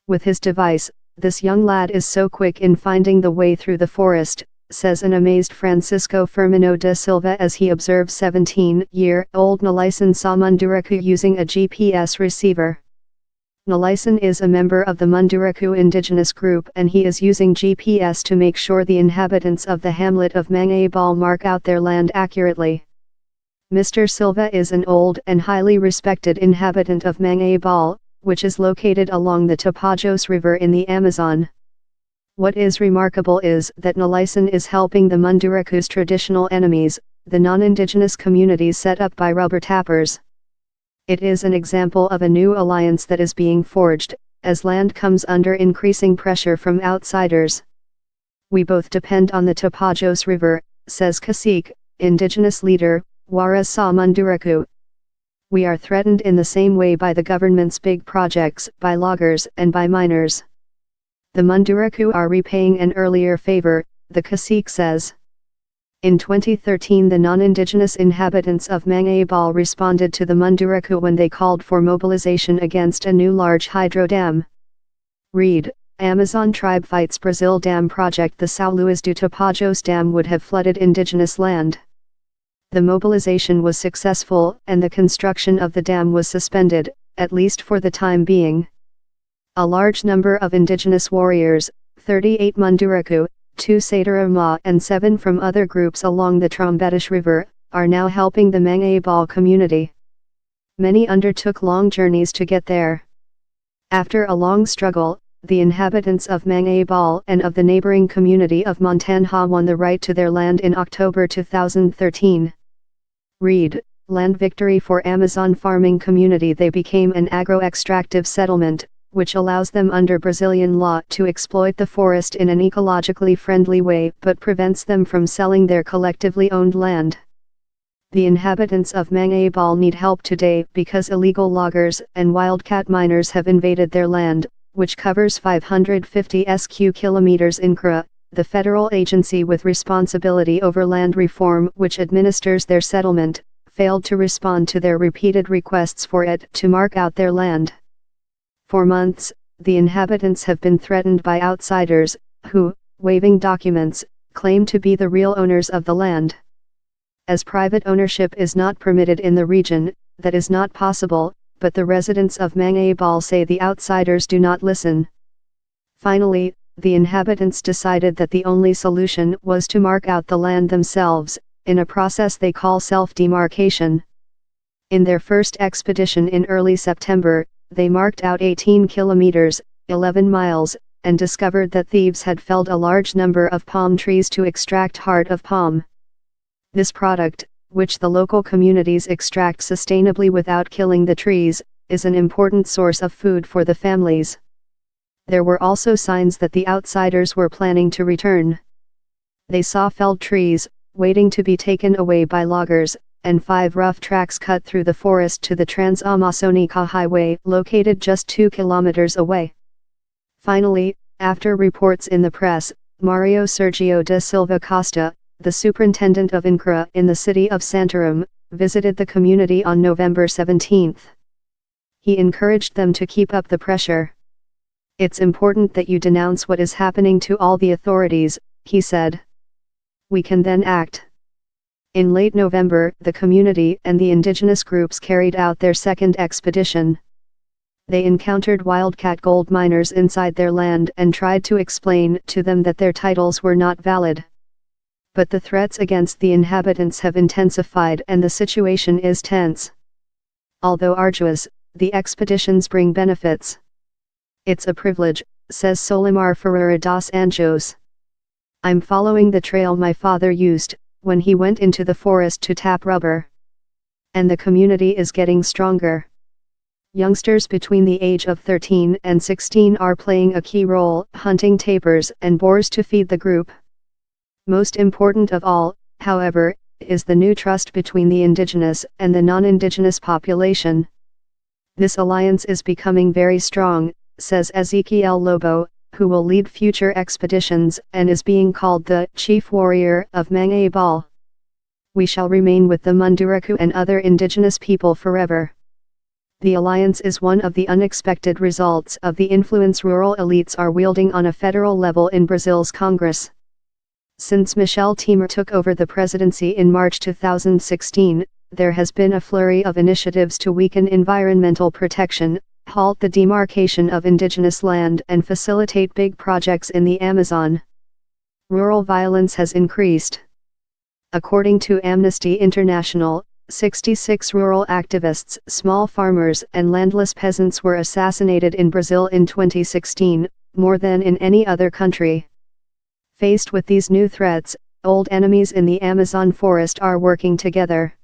With his device, this young lad is so quick in finding the way through the forest, says an amazed Francisco Firmino da Silva as he observes 17-year-old Nelison Saw Munduruku using a GPS receiver. Nelison is a member of the Munduruku indigenous group and he is using GPS to make sure the inhabitants of the hamlet of Mangabal mark out their land accurately. Mr. Silva is an old and highly respected inhabitant of Mangabal, which is located along the Tapajos River in the Amazon. What is remarkable is that Nelison is helping the Munduruku's traditional enemies, the non-indigenous communities set up by rubber tappers. It is an example of a new alliance that is being forged, as land comes under increasing pressure from outsiders. We both depend on the Tapajos River, says cacique, indigenous leader, Wara Saw Munduruku. We are threatened in the same way by the government's big projects, by loggers and by miners. The Munduruku are repaying an earlier favor, the cacique says. In 2013 the non-indigenous inhabitants of Mangabal responded to the Munduruku when they called for mobilization against a new large hydro dam. Read, Amazon tribe fights Brazil dam project. The São Luís do Tapajos dam would have flooded indigenous land. The mobilization was successful and the construction of the dam was suspended, at least for the time being. A large number of indigenous warriors, 38 Munduruku, 2 Sadarama and 7 from other groups along the Trombetas River, are now helping the Mangabal community. Many undertook long journeys to get there. After a long struggle, the inhabitants of Mangabal and of the neighboring community of Montanha won the right to their land in October 2013. Read, Land victory for Amazon farming community. They became an agro-extractive settlement, which allows them under Brazilian law to exploit the forest in an ecologically friendly way but prevents them from selling their collectively owned land. The inhabitants of Mangabal need help today because illegal loggers and wildcat miners have invaded their land, which covers 550 sq kilometers. INCRA, the federal agency with responsibility over land reform which administers their settlement, failed to respond to their repeated requests for it to mark out their land. For months, the inhabitants have been threatened by outsiders, who, waving documents, claim to be the real owners of the land. As private ownership is not permitted in the region, that is not possible, but the residents of Mangabal say the outsiders do not listen. Finally, the inhabitants decided that the only solution was to mark out the land themselves, in a process they call self-demarcation. In their first expedition in early September, they marked out 18 kilometers, 11 miles, and discovered that thieves had felled a large number of palm trees to extract heart of palm. This product, which the local communities extract sustainably without killing the trees, is an important source of food for the families. There were also signs that the outsiders were planning to return. They saw felled trees, waiting to be taken away by loggers, and 5 rough tracks cut through the forest to the Trans-Amazonica Highway, located just 2 kilometers away. Finally, after reports in the press, Mario Sergio da Silva Costa, the superintendent of INCRA in the city of Santarém, visited the community on November 17. He encouraged them to keep up the pressure. It's important that you denounce what is happening to all the authorities, he said. We can then act. In late November, the community and the indigenous groups carried out their second expedition. They encountered wildcat gold miners inside their land and tried to explain to them that their titles were not valid. But the threats against the inhabitants have intensified and the situation is tense. Although arduous, the expeditions bring benefits. It's a privilege, says Solimar Ferreira dos Anjos. I'm following the trail my father used, when he went into the forest to tap rubber. And the community is getting stronger. Youngsters between the age of 13 and 16 are playing a key role, hunting tapirs and boars to feed the group. Most important of all, however, is the new trust between the indigenous and the non-indigenous population. This alliance is becoming very strong, says Ezequiel Lobo, who will lead future expeditions and is being called the chief warrior of Mangabal. We shall remain with the Munduruku and other indigenous people forever. The alliance is one of the unexpected results of the influence rural elites are wielding on a federal level in Brazil's Congress. Since Michel Temer took over the presidency in March 2016, there has been a flurry of initiatives to weaken environmental protection, halt the demarcation of indigenous land and facilitate big projects in the Amazon. Rural violence has increased. According to Amnesty International, 66 rural activists, small farmers and landless peasants were assassinated in Brazil in 2016, more than in any other country. Faced with these new threats, old enemies in the Amazon forest are working together.